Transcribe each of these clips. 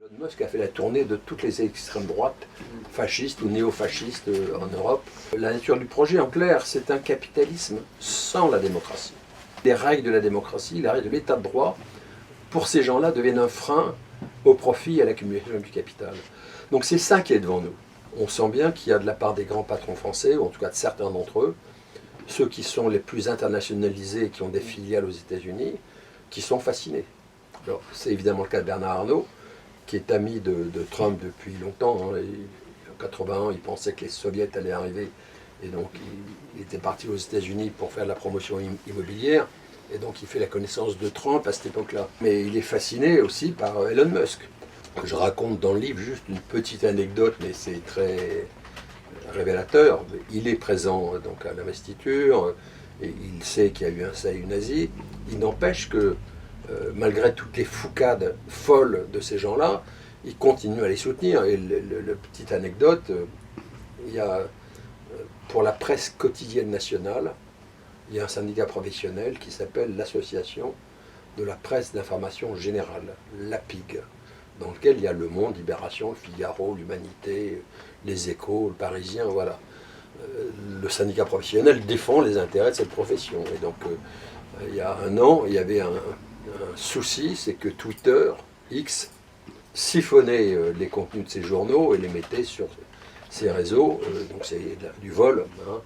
Elon Musk a fait la tournée de toutes les extrêmes droites, fascistes ou néo-fascistes en Europe. La nature du projet, en clair, c'est un capitalisme sans la démocratie. Les règles de la démocratie, les règles de l'état de droit, pour ces gens-là, deviennent un frein au profit et à l'accumulation du capital. Donc c'est ça qui est devant nous. On sent bien qu'il y a de la part des grands patrons français, ou en tout cas de certains d'entre eux, ceux qui sont les plus internationalisés et qui ont des filiales aux États-Unis, qui sont fascinés. Alors, c'est évidemment le cas de Bernard Arnault, qui est ami de Trump depuis longtemps. En 1981, il pensait que les soviets allaient arriver, et donc il était parti aux États-Unis pour faire de la promotion immobilière, et donc il fait la connaissance de Trump à cette époque-là. Mais il est fasciné aussi par Elon Musk. Je raconte dans le livre juste une petite anecdote, mais c'est très révélateur. Il est présent donc à l'investiture, et il sait qu'il y a eu un salut nazi. Il n'empêche que malgré toutes les foucades folles de ces gens-là, ils continuent à les soutenir. Et la petite anecdote, il y a, pour la presse quotidienne nationale, il y a un syndicat professionnel qui s'appelle l'Association de la presse d'information générale, l'APIG, dans lequel il y a Le Monde, Libération, Le Figaro, l'Humanité, Les Échos, Le Parisien, voilà. Le syndicat professionnel défend les intérêts de cette profession. Et donc, il y a un an, il y avait un souci, c'est que Twitter, X, siphonnait les contenus de ces journaux et les mettait sur ces réseaux, donc c'est du vol. Hein.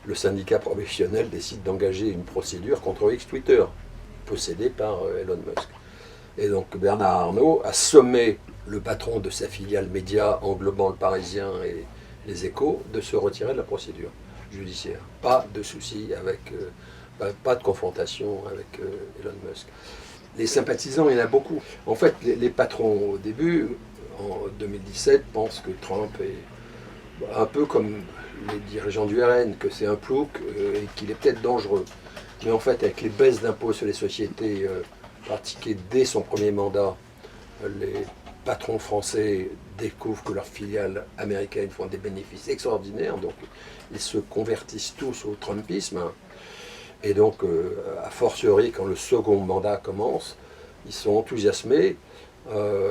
Le syndicat professionnel décide d'engager une procédure contre X Twitter, possédé par Elon Musk. Et donc Bernard Arnault a sommé le patron de sa filiale média englobant Le Parisien et Les Échos de se retirer de la procédure judiciaire. Pas de souci avec... pas de confrontation avec Elon Musk. Les sympathisants, il y en a beaucoup. En fait, les patrons, au début, en 2017, pensent que Trump est un peu comme les dirigeants du RN, que c'est un plouc et qu'il est peut-être dangereux. Mais en fait, avec les baisses d'impôts sur les sociétés pratiquées dès son premier mandat, les patrons français découvrent que leurs filiales américaines font des bénéfices extraordinaires, donc ils se convertissent tous au Trumpisme. Et donc, a fortiori, quand le second mandat commence, ils sont enthousiasmés.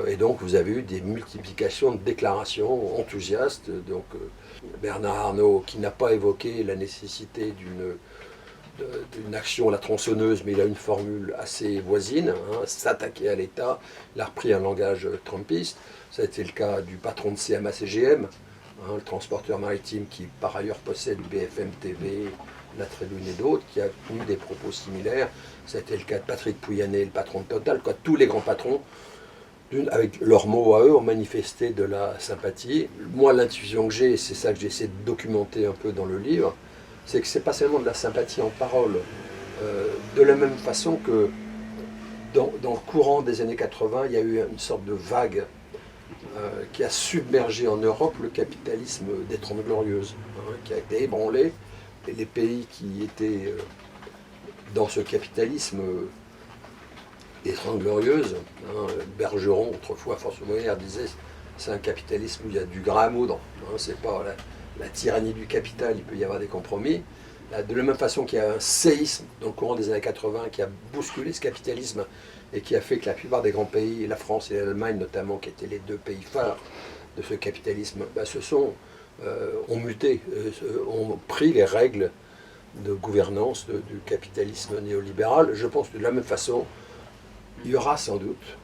Et donc, vous avez eu des multiplications de déclarations enthousiastes. Donc, Bernard Arnault, qui n'a pas évoqué la nécessité d'une action à la tronçonneuse, mais il a une formule assez voisine, hein, s'attaquer à l'État. Il a repris un langage trumpiste. Ça a été le cas du patron de CMA-CGM, hein, le transporteur maritime qui, par ailleurs, possède BFM TV, La Tribune et d'autres, qui a tenu des propos similaires. Ça a été le cas de Patrick Pouyanné, le patron de Total. Quoi. Tous les grands patrons, avec leurs mots à eux, ont manifesté de la sympathie. Moi, l'intuition que j'ai, et c'est ça que j'essaie de documenter un peu dans le livre, c'est que ce n'est pas seulement de la sympathie en parole. De la même façon que dans le courant des années 80, il y a eu une sorte de vague qui a submergé en Europe le capitalisme des Trente Glorieuses, hein, qui a été ébranlé. Et les pays qui étaient dans ce capitalisme des Trente Glorieuses, hein, Bergeron, autrefois François Moyer, disait c'est un capitalisme où il y a du grain à moudre, hein, c'est pas la tyrannie du capital, il peut y avoir des compromis. Là, de la même façon qu'il y a un séisme dans le courant des années 80 qui a bousculé ce capitalisme et qui a fait que la plupart des grands pays, la France et l'Allemagne notamment, qui étaient les deux pays phares de ce capitalisme, ont muté, ont pris les règles de gouvernance du capitalisme néolibéral. Je pense que de la même façon, il y aura sans doute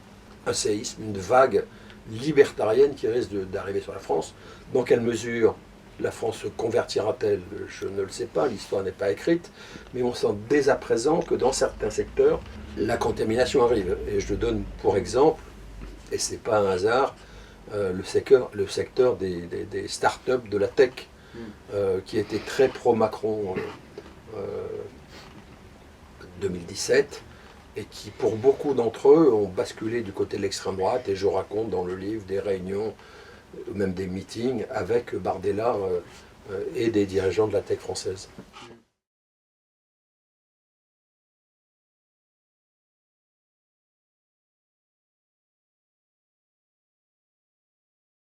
un séisme, une vague libertarienne qui risque d'arriver sur la France. Dans quelle mesure la France se convertira-t-elle? Je ne le sais pas, l'histoire n'est pas écrite, mais on sent dès à présent que dans certains secteurs, la contamination arrive. Et je donne pour exemple, et ce n'est pas un hasard, le secteur des start-up de la tech, qui était très pro-Macron en 2017, et qui, pour beaucoup d'entre eux, ont basculé du côté de l'extrême droite, et je raconte dans le livre des réunions, même des meetings, avec Bardella et des dirigeants de la tech française.